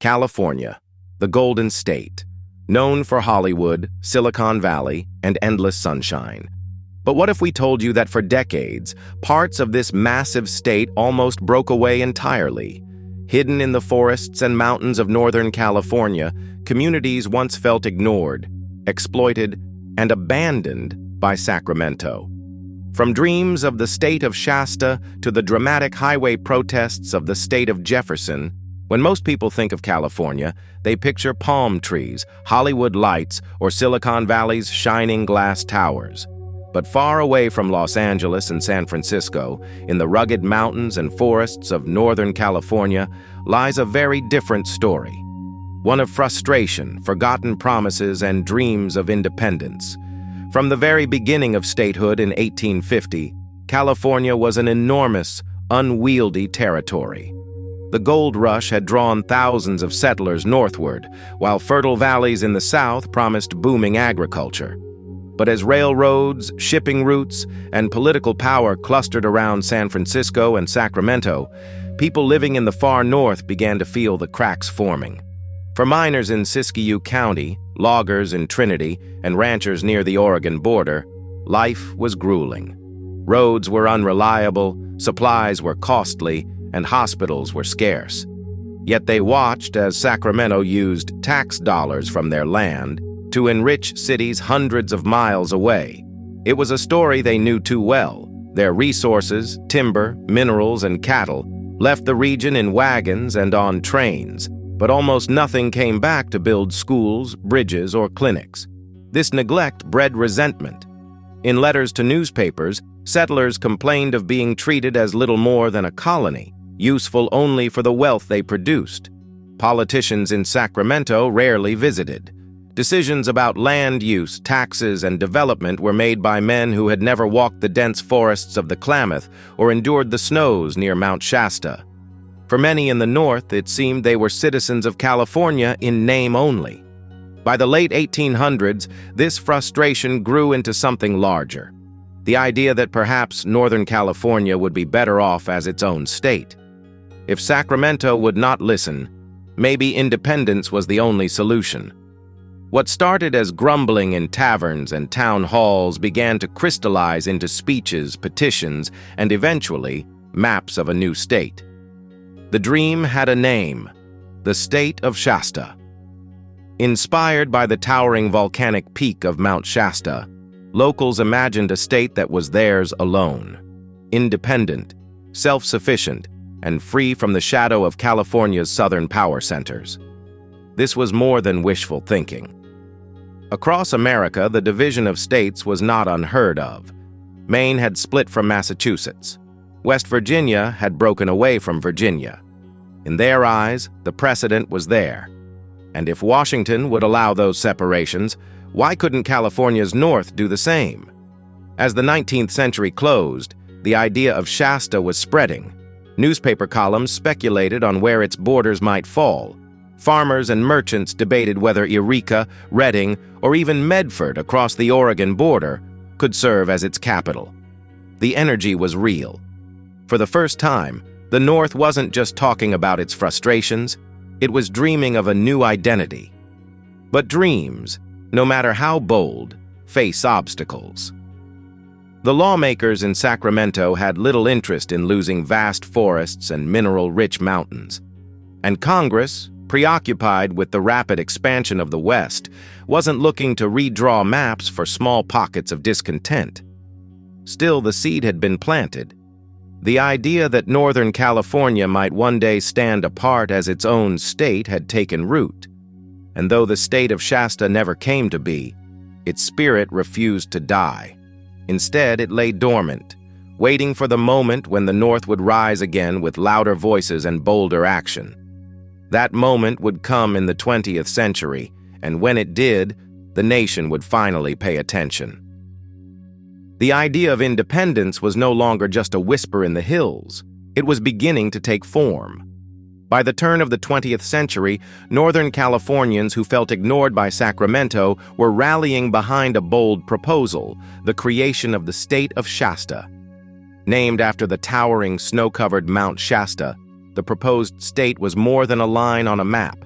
California, the Golden State, known for Hollywood, Silicon Valley, and endless sunshine. But what if we told you that for decades, parts of this massive state almost broke away entirely? Hidden in the forests and mountains of Northern California, communities once felt ignored, exploited, and abandoned by Sacramento. From dreams of the state of Shasta to the dramatic highway protests of the state of Jefferson, when most people think of California, they picture palm trees, Hollywood lights, or Silicon Valley's shining glass towers. But far away from Los Angeles and San Francisco, in the rugged mountains and forests of Northern California, lies a very different story. One of frustration, forgotten promises, and dreams of independence. From the very beginning of statehood in 1850, California was an enormous, unwieldy territory. The gold rush had drawn thousands of settlers northward, while fertile valleys in the south promised booming agriculture. But as railroads, shipping routes, and political power clustered around San Francisco and Sacramento, people living in the far north began to feel the cracks forming. For miners in Siskiyou County, loggers in Trinity, and ranchers near the Oregon border, life was grueling. Roads were unreliable, supplies were costly, and hospitals were scarce. Yet they watched as Sacramento used tax dollars from their land to enrich cities hundreds of miles away. It was a story they knew too well. Their resources, timber, minerals, and cattle left the region in wagons and on trains, but almost nothing came back to build schools, bridges, or clinics. This neglect bred resentment. In letters to newspapers, settlers complained of being treated as little more than a colony, useful only for the wealth they produced. Politicians in Sacramento rarely visited. Decisions about land use, taxes, and development were made by men who had never walked the dense forests of the Klamath or endured the snows near Mount Shasta. For many in the north, it seemed they were citizens of California in name only. By the late 1800s, this frustration grew into something larger. The idea that perhaps Northern California would be better off as its own state. If Sacramento would not listen, maybe independence was the only solution. What started as grumbling in taverns and town halls began to crystallize into speeches, petitions, and eventually, maps of a new state. The dream had a name: the state of Shasta. Inspired by the towering volcanic peak of Mount Shasta, locals imagined a state that was theirs alone, independent, self-sufficient, and free from the shadow of California's southern power centers. This was more than wishful thinking. Across America, the division of states was not unheard of. Maine had split from Massachusetts. West Virginia had broken away from Virginia. In their eyes, the precedent was there. And if Washington would allow those separations, why couldn't California's north do the same? As the 19th century closed, the idea of Shasta was spreading. Newspaper columns speculated on where its borders might fall. Farmers and merchants debated whether Eureka, Redding, or even Medford across the Oregon border could serve as its capital. The energy was real. For the first time, the North wasn't just talking about its frustrations, it was dreaming of a new identity. But dreams, no matter how bold, face obstacles. The lawmakers in Sacramento had little interest in losing vast forests and mineral-rich mountains. And Congress, preoccupied with the rapid expansion of the West, wasn't looking to redraw maps for small pockets of discontent. Still, the seed had been planted. The idea that Northern California might one day stand apart as its own state had taken root. And though the state of Shasta never came to be, its spirit refused to die. Instead, it lay dormant, waiting for the moment when the North would rise again with louder voices and bolder action. That moment would come in the 20th century, and when it did, the nation would finally pay attention. The idea of independence was no longer just a whisper in the hills. It was beginning to take form. By the turn of the 20th century, Northern Californians who felt ignored by Sacramento were rallying behind a bold proposal, the creation of the state of Shasta. Named after the towering, snow-covered Mount Shasta, the proposed state was more than a line on a map.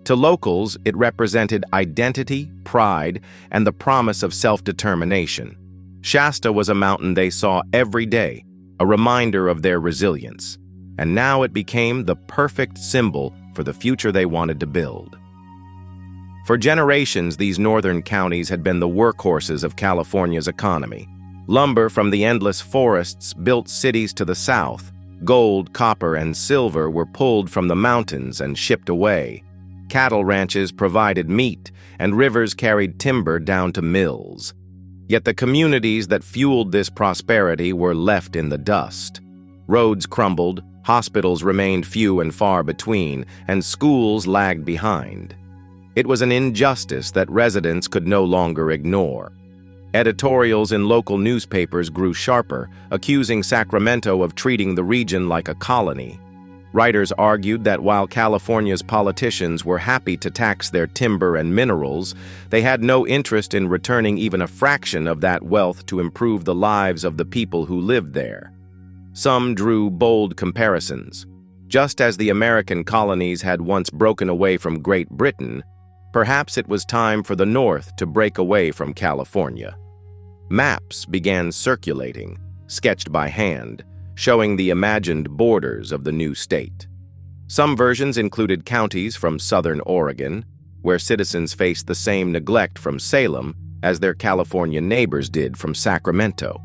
To locals, it represented identity, pride, and the promise of self-determination. Shasta was a mountain they saw every day, a reminder of their resilience. And now it became the perfect symbol for the future they wanted to build. For generations, these northern counties had been the workhorses of California's economy. Lumber from the endless forests built cities to the south. Gold, copper, and silver were pulled from the mountains and shipped away. Cattle ranches provided meat, and rivers carried timber down to mills. Yet the communities that fueled this prosperity were left in the dust. Roads crumbled, hospitals remained few and far between, and schools lagged behind. It was an injustice that residents could no longer ignore. Editorials in local newspapers grew sharper, accusing Sacramento of treating the region like a colony. Writers argued that while California's politicians were happy to tax their timber and minerals, they had no interest in returning even a fraction of that wealth to improve the lives of the people who lived there. Some drew bold comparisons. Just as the American colonies had once broken away from Great Britain, perhaps it was time for the North to break away from California. Maps began circulating, sketched by hand, showing the imagined borders of the new state. Some versions included counties from southern Oregon, where citizens faced the same neglect from Salem as their California neighbors did from Sacramento.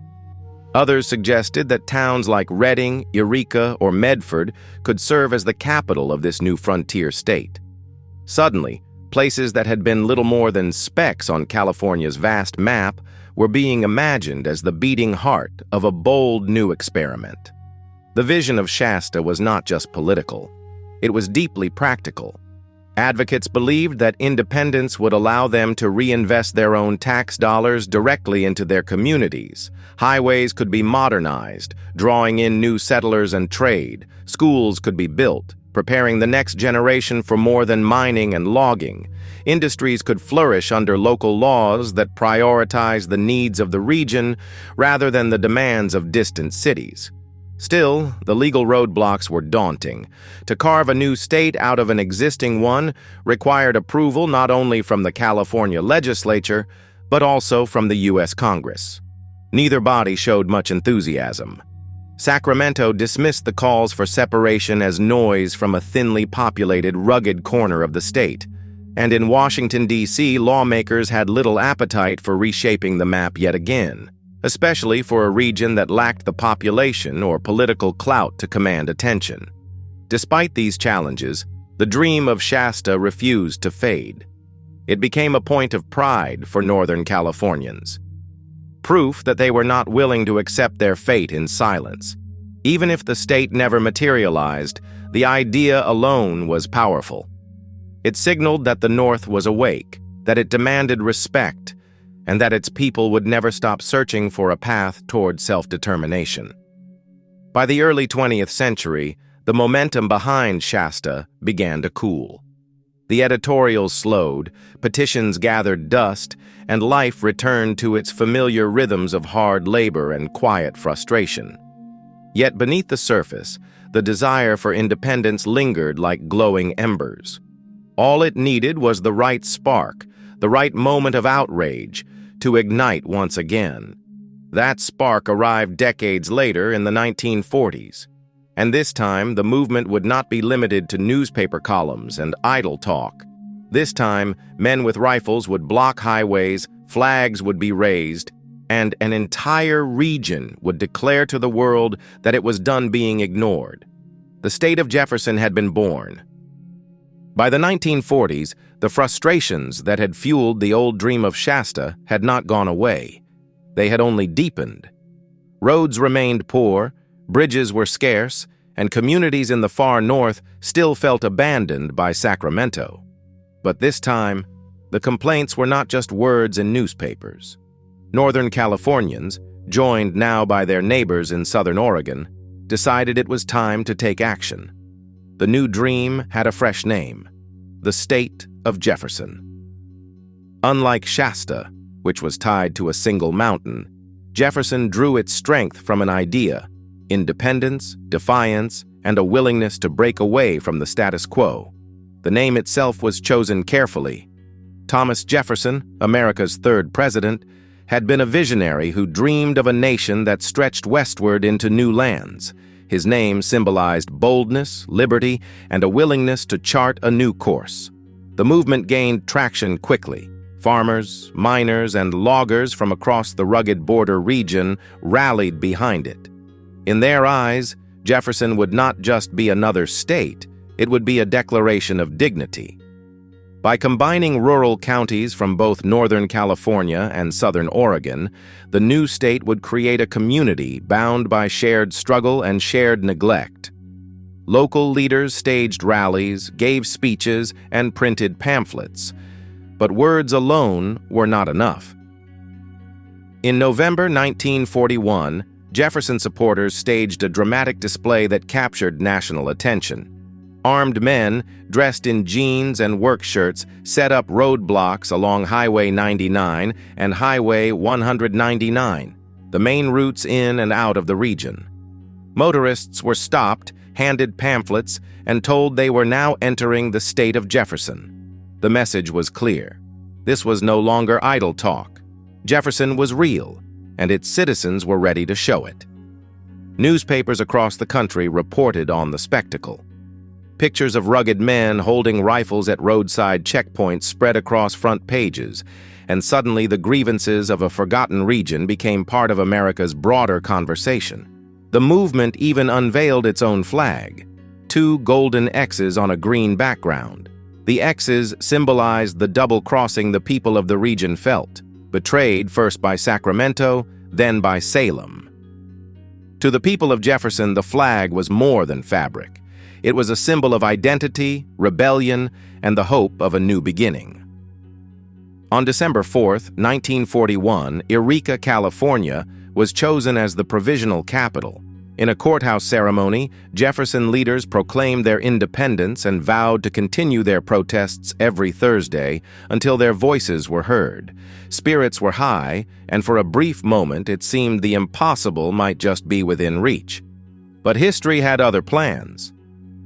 Others suggested that towns like Redding, Eureka, or Medford could serve as the capital of this new frontier state. Suddenly, places that had been little more than specks on California's vast map were being imagined as the beating heart of a bold new experiment. The vision of Shasta was not just political. It was deeply practical. Advocates believed that independence would allow them to reinvest their own tax dollars directly into their communities. Highways could be modernized, drawing in new settlers and trade. Schools could be built, preparing the next generation for more than mining and logging. Industries could flourish under local laws that prioritize the needs of the region rather than the demands of distant cities. Still, the legal roadblocks were daunting. To carve a new state out of an existing one required approval not only from the California legislature, but also from the U.S. Congress. Neither body showed much enthusiasm. Sacramento dismissed the calls for separation as noise from a thinly populated, rugged corner of the state. And in Washington, D.C., lawmakers had little appetite for reshaping the map yet again, especially for a region that lacked the population or political clout to command attention. Despite these challenges, the dream of Shasta refused to fade. It became a point of pride for Northern Californians. Proof that they were not willing to accept their fate in silence. Even if the state never materialized, the idea alone was powerful. It signaled that the North was awake, that it demanded respect, and that its people would never stop searching for a path toward self-determination. By the early 20th century, the momentum behind Shasta began to cool. The editorials slowed, petitions gathered dust, and life returned to its familiar rhythms of hard labor and quiet frustration. Yet beneath the surface, the desire for independence lingered like glowing embers. All it needed was the right spark, the right moment of outrage, to ignite once again. That spark arrived decades later in the 1940s. And this time, the movement would not be limited to newspaper columns and idle talk. This time, men with rifles would block highways, flags would be raised, and an entire region would declare to the world that it was done being ignored. The state of Jefferson had been born. By the 1940s, the frustrations that had fueled the old dream of Shasta had not gone away. They had only deepened. Roads remained poor, bridges were scarce, and communities in the far north still felt abandoned by Sacramento. But this time, the complaints were not just words in newspapers. Northern Californians, joined now by their neighbors in Southern Oregon, decided it was time to take action. The new dream had a fresh name: the State of Jefferson. Unlike Shasta, which was tied to a single mountain, Jefferson drew its strength from an idea: independence, defiance, and a willingness to break away from the status quo. The name itself was chosen carefully. Thomas Jefferson, America's third president, had been a visionary who dreamed of a nation that stretched westward into new lands. His name symbolized boldness, liberty, and a willingness to chart a new course. The movement gained traction quickly. Farmers, miners, and loggers from across the rugged border region rallied behind it. In their eyes, Jefferson would not just be another state, it would be a declaration of dignity. By combining rural counties from both Northern California and Southern Oregon, the new state would create a community bound by shared struggle and shared neglect. Local leaders staged rallies, gave speeches, and printed pamphlets. But words alone were not enough. In November 1941, Jefferson supporters staged a dramatic display that captured national attention. Armed men, dressed in jeans and work shirts, set up roadblocks along Highway 99 and Highway 199, the main routes in and out of the region. Motorists were stopped, handed pamphlets, and told they were now entering the state of Jefferson. The message was clear. This was no longer idle talk. Jefferson was real, and its citizens were ready to show it. Newspapers across the country reported on the spectacle. Pictures of rugged men holding rifles at roadside checkpoints spread across front pages, and suddenly the grievances of a forgotten region became part of America's broader conversation. The movement even unveiled its own flag, 2 golden X's on a green background. The X's symbolized the double crossing the people of the region felt, betrayed first by Sacramento, then by Salem. To the people of Jefferson, the flag was more than fabric. It was a symbol of identity, rebellion, and the hope of a new beginning. On December 4, 1941, Eureka, California, was chosen as the provisional capital. In a courthouse ceremony, Jefferson leaders proclaimed their independence and vowed to continue their protests every Thursday until their voices were heard. Spirits were high, and for a brief moment it seemed the impossible might just be within reach. But history had other plans.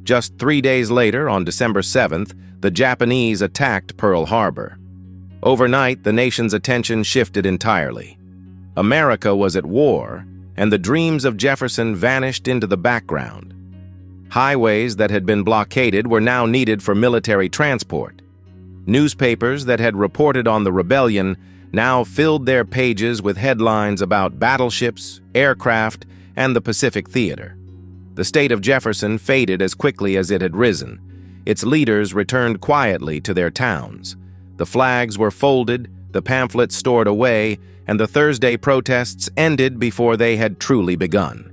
Just 3 days later, on December 7th, the Japanese attacked Pearl Harbor. Overnight, the nation's attention shifted entirely. America was at war, and the dreams of Jefferson vanished into the background. Highways that had been blockaded were now needed for military transport. Newspapers that had reported on the rebellion now filled their pages with headlines about battleships, aircraft, and the Pacific Theater. The state of Jefferson faded as quickly as it had risen. Its leaders returned quietly to their towns. The flags were folded, the pamphlets stored away, and the Thursday protests ended before they had truly begun.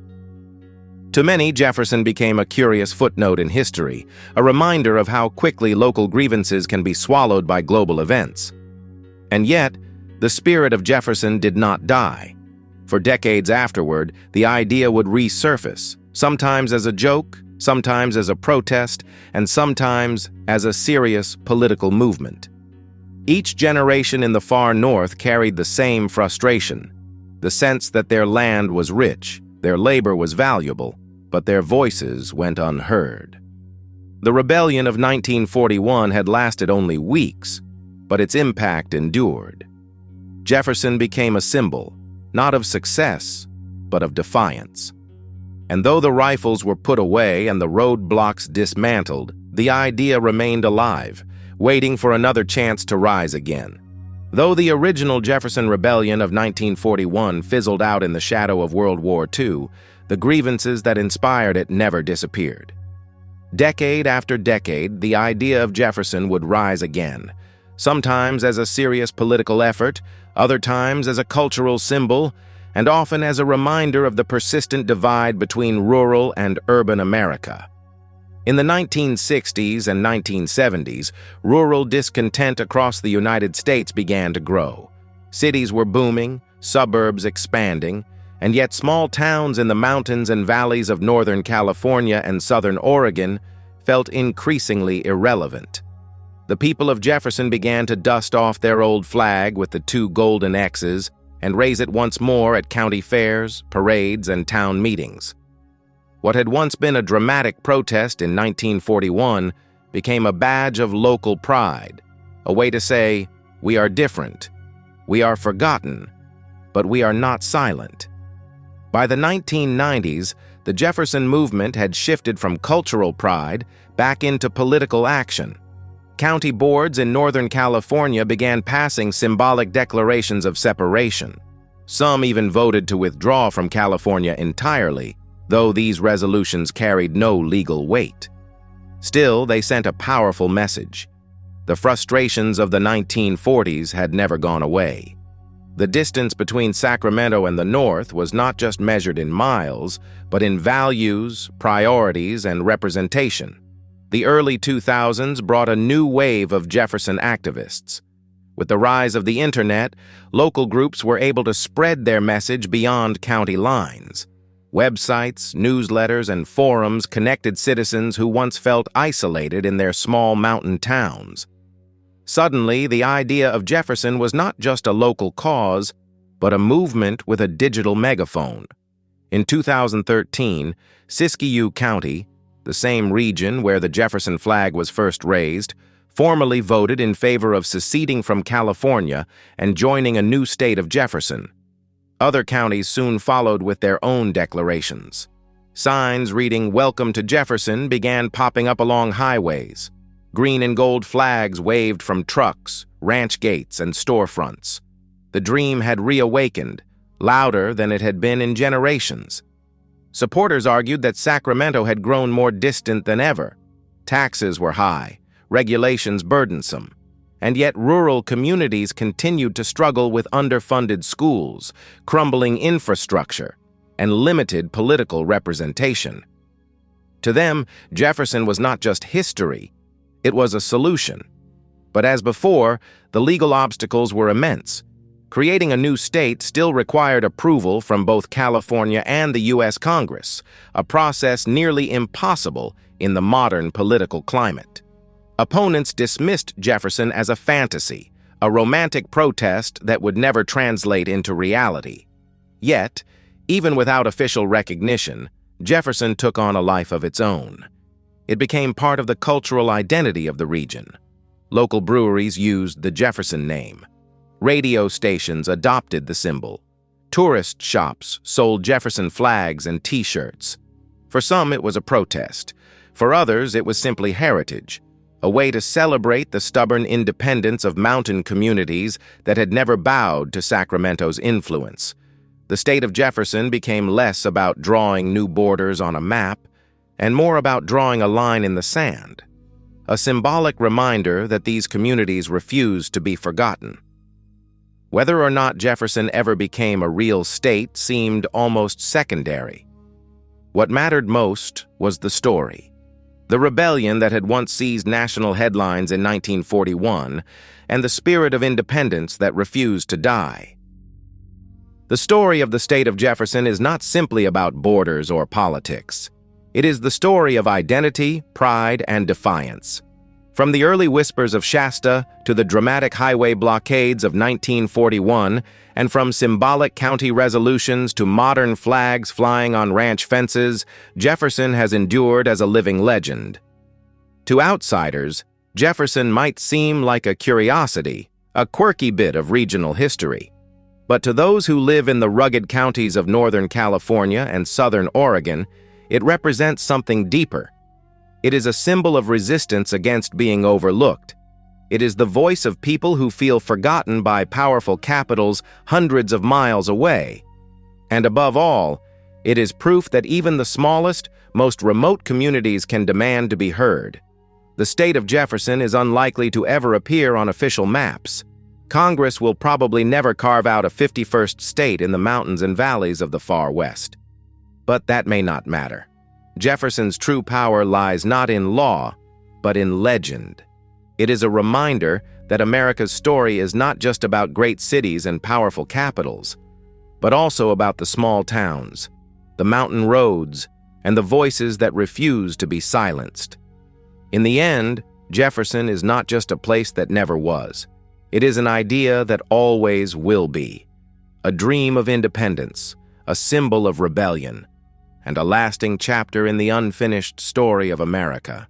To many, Jefferson became a curious footnote in history, a reminder of how quickly local grievances can be swallowed by global events. And yet, the spirit of Jefferson did not die. For decades afterward, the idea would resurface, sometimes as a joke, sometimes as a protest, and sometimes as a serious political movement. Each generation in the far north carried the same frustration, the sense that their land was rich, their labor was valuable, but their voices went unheard. The rebellion of 1941 had lasted only weeks, but its impact endured. Jefferson became a symbol, not of success, but of defiance. And though the rifles were put away and the roadblocks dismantled, the idea remained alive, waiting for another chance to rise again. Though the original Jefferson Rebellion of 1941 fizzled out in the shadow of World War II, the grievances that inspired it never disappeared. Decade after decade, the idea of Jefferson would rise again, sometimes as a serious political effort, other times as a cultural symbol, and often as a reminder of the persistent divide between rural and urban America. In the 1960s and 1970s, rural discontent across the United States began to grow. Cities were booming, suburbs expanding, and yet small towns in the mountains and valleys of Northern California and Southern Oregon felt increasingly irrelevant. The people of Jefferson began to dust off their old flag with the 2 golden X's and raise it once more at county fairs, parades, and town meetings. What had once been a dramatic protest in 1941 became a badge of local pride, a way to say, we are different, we are forgotten, but we are not silent. By the 1990s, the Jefferson movement had shifted from cultural pride back into political action. County boards in Northern California began passing symbolic declarations of separation. Some even voted to withdraw from California entirely, though these resolutions carried no legal weight. Still, they sent a powerful message. The frustrations of the 1940s had never gone away. The distance between Sacramento and the North was not just measured in miles, but in values, priorities, and representation. The early 2000s brought a new wave of Jefferson activists. With the rise of the internet, local groups were able to spread their message beyond county lines. Websites, newsletters, and forums connected citizens who once felt isolated in their small mountain towns. Suddenly, the idea of Jefferson was not just a local cause, but a movement with a digital megaphone. In 2013, Siskiyou County, the same region where the Jefferson flag was first raised, formally voted in favor of seceding from California and joining a new state of Jefferson. Other counties soon followed with their own declarations. Signs reading "Welcome to Jefferson" began popping up along highways. Green and gold flags waved from trucks, ranch gates, and storefronts. The dream had reawakened, louder than it had been in generations. Supporters argued that Sacramento had grown more distant than ever. Taxes were high, regulations burdensome, and yet rural communities continued to struggle with underfunded schools, crumbling infrastructure, and limited political representation. To them, Jefferson was not just history, it was a solution. But as before, the legal obstacles were immense. Creating a new state still required approval from both California and the U.S. Congress, a process nearly impossible in the modern political climate. Opponents dismissed Jefferson as a fantasy, a romantic protest that would never translate into reality. Yet, even without official recognition, Jefferson took on a life of its own. It became part of the cultural identity of the region. Local breweries used the Jefferson name. Radio stations adopted the symbol. Tourist shops sold Jefferson flags and T-shirts. For some, it was a protest. For others, it was simply heritage, a way to celebrate the stubborn independence of mountain communities that had never bowed to Sacramento's influence. The state of Jefferson became less about drawing new borders on a map and more about drawing a line in the sand, a symbolic reminder that these communities refused to be forgotten. Whether or not Jefferson ever became a real state seemed almost secondary. What mattered most was the story. The rebellion that had once seized national headlines in 1941, and the spirit of independence that refused to die. The story of the state of Jefferson is not simply about borders or politics. It is the story of identity, pride, and defiance. From the early whispers of Shasta to the dramatic highway blockades of 1941, and from symbolic county resolutions to modern flags flying on ranch fences, Jefferson has endured as a living legend. To outsiders, Jefferson might seem like a curiosity, a quirky bit of regional history. But to those who live in the rugged counties of Northern California and Southern Oregon, it represents something deeper. It is a symbol of resistance against being overlooked. It is the voice of people who feel forgotten by powerful capitals hundreds of miles away. And above all, it is proof that even the smallest, most remote communities can demand to be heard. The state of Jefferson is unlikely to ever appear on official maps. Congress will probably never carve out a 51st state in the mountains and valleys of the far west. But that may not matter. Jefferson's true power lies not in law, but in legend. It is a reminder that America's story is not just about great cities and powerful capitals, but also about the small towns, the mountain roads, and the voices that refuse to be silenced. In the end, Jefferson is not just a place that never was. It is an idea that always will be, a dream of independence, a symbol of rebellion, and a lasting chapter in the unfinished story of America.